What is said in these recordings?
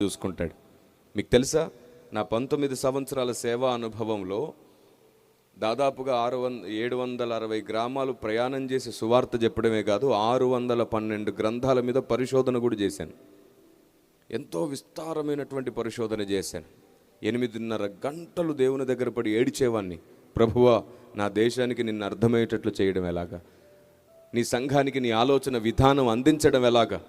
చూసుకుంటాడు. మీకు తెలుసా, నా 19 సంవత్సరాల సేవా అనుభవంలో దాదాపుగా 760 గ్రామాలు ప్రయాణం చేసి సువార్త చెప్పడమే కాదు, 612 గ్రంథాల మీద పరిశోధన కూడా చేశాను. ఎంతో విస్తారమైనటువంటి పరిశోధన చేశాను. 8:30 గంటలు దేవుని దగ్గర పడి ఏడిచేవాడిని. ప్రభువా, నా దేశానికి నిన్ను అర్థమయ్యేటట్లు చేయడం ఎలాగా, నీ సంఘానికి నీ ఆలోచన విధానం అందించడం ఎలాగా.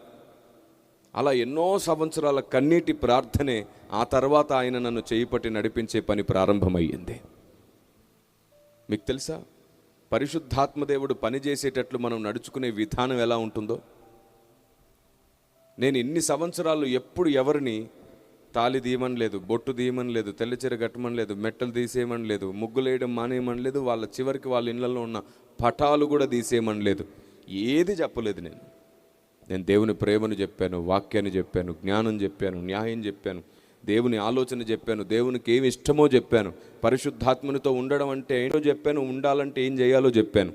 అలా ఎన్నో సంవత్సరాల కన్నీటి ప్రార్థనే ఆ తర్వాత ఆయన నన్ను చేయిపట్టి నడిపించే పని ప్రారంభమయ్యింది. మీకు తెలుసా, పరిశుద్ధాత్మదేవుడు పనిచేసేటట్లు మనం నడుచుకునే విధానం ఎలా ఉంటుందో. నేను ఇన్ని సంవత్సరాలు ఎప్పుడు ఎవరిని తాళి తీయమని లేదు, బొట్టు తీయమని లేదు, తెల్లచీర కట్టమని లేదు, మెట్టలు తీసేయమని లేదు, ముగ్గులేయడం మానేయమని లేదు, వాళ్ళ చివరికి వాళ్ళ ఇళ్లలో ఉన్న పటాలు కూడా తీసేయమని లేదు. ఏది చెప్పలేదు. నేను దేవుని ప్రేమను చెప్పాను, వాక్యాన్ని చెప్పాను, జ్ఞానం చెప్పాను, న్యాయం చెప్పాను, దేవుని ఆలోచన చెప్పాను, దేవునికి ఏమి ఇష్టమో చెప్పాను, పరిశుద్ధాత్మనితో ఉండడం అంటే ఏంటో చెప్పాను, ఉండాలంటే ఏం చేయాలో చెప్పాను.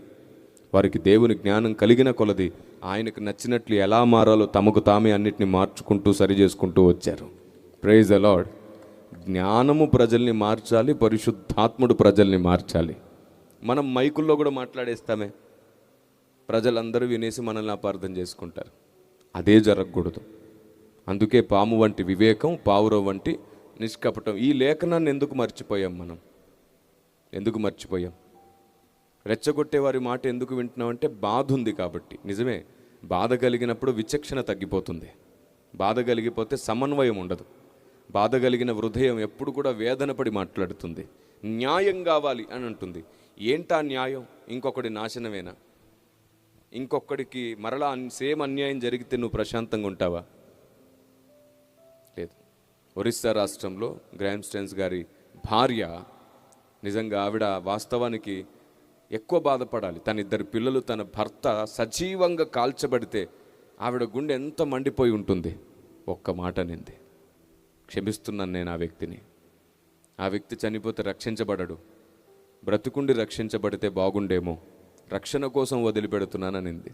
వారికి దేవుని జ్ఞానం కలిగిన కొలది ఆయనకు నచ్చినట్లు ఎలా మారాలో తమకు తామే అన్నిటిని మార్చుకుంటూ సరి చేసుకుంటూ వచ్చారు. Praise the Lord. జ్ఞానము ప్రజల్ని మార్చాలి, పరిశుద్ధాత్ముడు ప్రజల్ని మార్చాలి. మనం మైకుల్లో కూడా మాట్లాడేస్తామే, ప్రజలందరూ వినేసి మనల్ని అపార్థం చేసుకుంటారు. అదే జరగకూడదు. అందుకే పాము వంటి వివేకం, పావురం వంటి నిష్కపటం. ఈ లేఖనాన్ని ఎందుకు మర్చిపోయాం? ఎందుకు మర్చిపోయాం? రెచ్చగొట్టే వారి మాట ఎందుకు వింటున్నామంటే బాధ ఉంది కాబట్టి. నిజమే, బాధ కలిగినప్పుడు విచక్షణ తగ్గిపోతుంది. బాధ కలిగిపోతే సమన్వయం ఉండదు. బాధ కలిగిన హృదయం ఎప్పుడు కూడా వేదన పడి మాట్లాడుతుంది. న్యాయం కావాలి అని అంటుంది. ఏంటా న్యాయం? ఇంకొకటి నాశనమేనా? ఇంకొకడికి మరలా సేమ్ అన్యాయం జరిగితే నువ్వు ప్రశాంతంగా ఉంటావా? లేదు. ఒరిస్సా రాష్ట్రంలో గ్రాహం స్టెన్స్ గారి భార్య, నిజంగా ఆవిడ వాస్తవానికి ఎక్కువ బాధపడాలి. తన 2 పిల్లలు, తన భర్త సజీవంగా కాల్చబడితే ఆవిడ గుండె ఎంత మండిపోయి ఉంటుంది. ఒక్క మాట నింది, క్షమిస్తున్నాను నేను ఆ వ్యక్తిని. ఆ వ్యక్తి చనిపోతే రక్షించబడడు, బ్రతుకుండి రక్షించబడితే బాగుండేమో, రక్షణ కోసం వదిలిపెడుతున్నాననింది.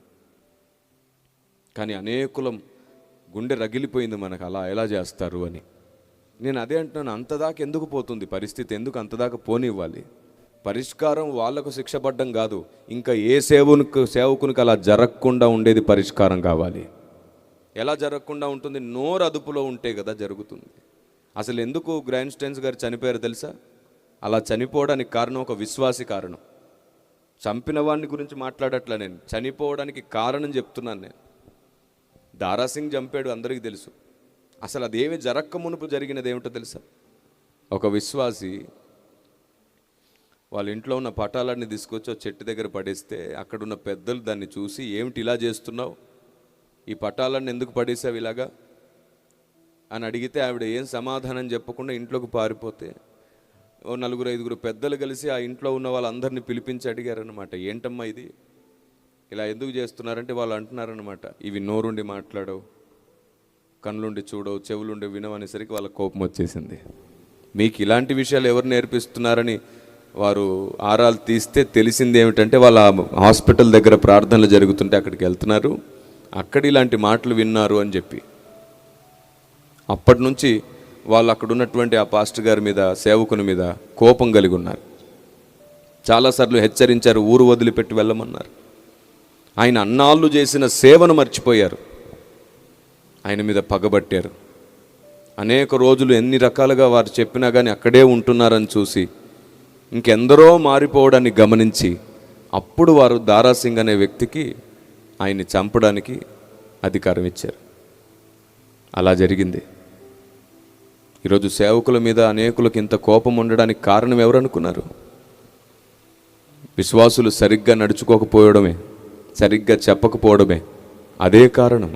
కానీ అనేకులం గుండె రగిలిపోయింది, మనకు అలా ఎలా చేస్తారు అని. నేను అదే అంటున్నాను, అంతదాకా ఎందుకు పోతుంది పరిస్థితి? ఎందుకు అంతదాకా పోనివ్వాలి? పరిష్కారం వాళ్లకు శిక్ష పడ్డం కాదు, ఇంకా ఏ సేవకునికి అలా జరగకుండా ఉండేది పరిష్కారం కావాలి. ఎలా జరగకుండా ఉంటుంది? నోరు అదుపులో ఉంటే కదా జరుగుతుంది. అసలు ఎందుకు గ్రాహం స్టెన్స్ గారు చనిపోయారు తెలుసా? అలా చనిపోవడానికి కారణం ఒక విశ్వాసి కారణం. చంపిన వాడిని గురించి మాట్లాడట్లా నేను, చనిపోవడానికి కారణం చెప్తున్నాను నేను. దారాసింగ్ చంపాడు, అందరికీ తెలుసు. అసలు అదేమి జరక్క మునుపు జరిగినది ఏమిటో తెలుసా? ఒక విశ్వాసి వాళ్ళ ఇంట్లో ఉన్న పటాలన్నీ తీసుకొచ్చి చెట్టు దగ్గర పడేస్తే అక్కడున్న పెద్దలు దాన్ని చూసి, ఏమిటి ఇలా చేస్తున్నావు, ఈ పటాలన్నీ ఎందుకు పడేసావు ఇలాగా అని అడిగితే ఆవిడ ఏం సమాధానం చెప్పకుండా ఇంట్లోకి పారిపోతే ఓ 4-5 పెద్దలు కలిసి ఆ ఇంట్లో ఉన్న వాళ్ళందరినీ పిలిపించి అడిగారనమాట, ఏంటమ్మా ఇది, ఇలా ఎందుకు చేస్తున్నారంటే వాళ్ళు అంటున్నారనమాట, ఇవి నోరుండి మాట్లాడవు, కళ్ళుండి చూడవు, చెవులుండి వినవు అనేసరికి వాళ్ళ కోపం వచ్చేసింది. మీకు ఇలాంటి విషయాలు ఎవరు నేర్పిస్తున్నారని వారు ఆరాలు తీస్తే తెలిసింది ఏమిటంటే, వాళ్ళ హాస్పిటల్ దగ్గర ప్రార్థనలు జరుగుతుంటే అక్కడికి వెళ్తున్నారు, అక్కడ ఇలాంటి మాటలు విన్నారు అని చెప్పి. అప్పటి నుంచి వాళ్ళు అక్కడ ఉన్నటువంటి ఆ పాస్టర్ గారి మీద, సేవకుని మీద కోపం కలిగి ఉన్నారు. చాలాసార్లు హెచ్చరించారు, ఊరు వదిలిపెట్టి వెళ్ళమన్నారు. ఆయన అన్నాళ్ళు చేసిన సేవను మర్చిపోయారు, ఆయన మీద పగబట్టారు. అనేక రోజులు ఎన్ని రకాలుగా వారు చెప్పినా కానీ అక్కడే ఉంటున్నారని చూసి ఇంకెందరో మారిపోవడాన్ని గమనించి అప్పుడు వారు దారాసింగ్ అనే వ్యక్తికి ఆయన్ని చంపడానికి అధికారం ఇచ్చారు. అలా జరిగింది. ఈరోజు సేవకుల మీద అనేకులకు ఇంత కోపం ఉండడానికి కారణం ఎవరు అనుకున్నారు? విశ్వాసులు సరిగ్గా నడుచుకోకపోవడమే, సరిగ్గా చెప్పకపోవడమే. అదే కారణం.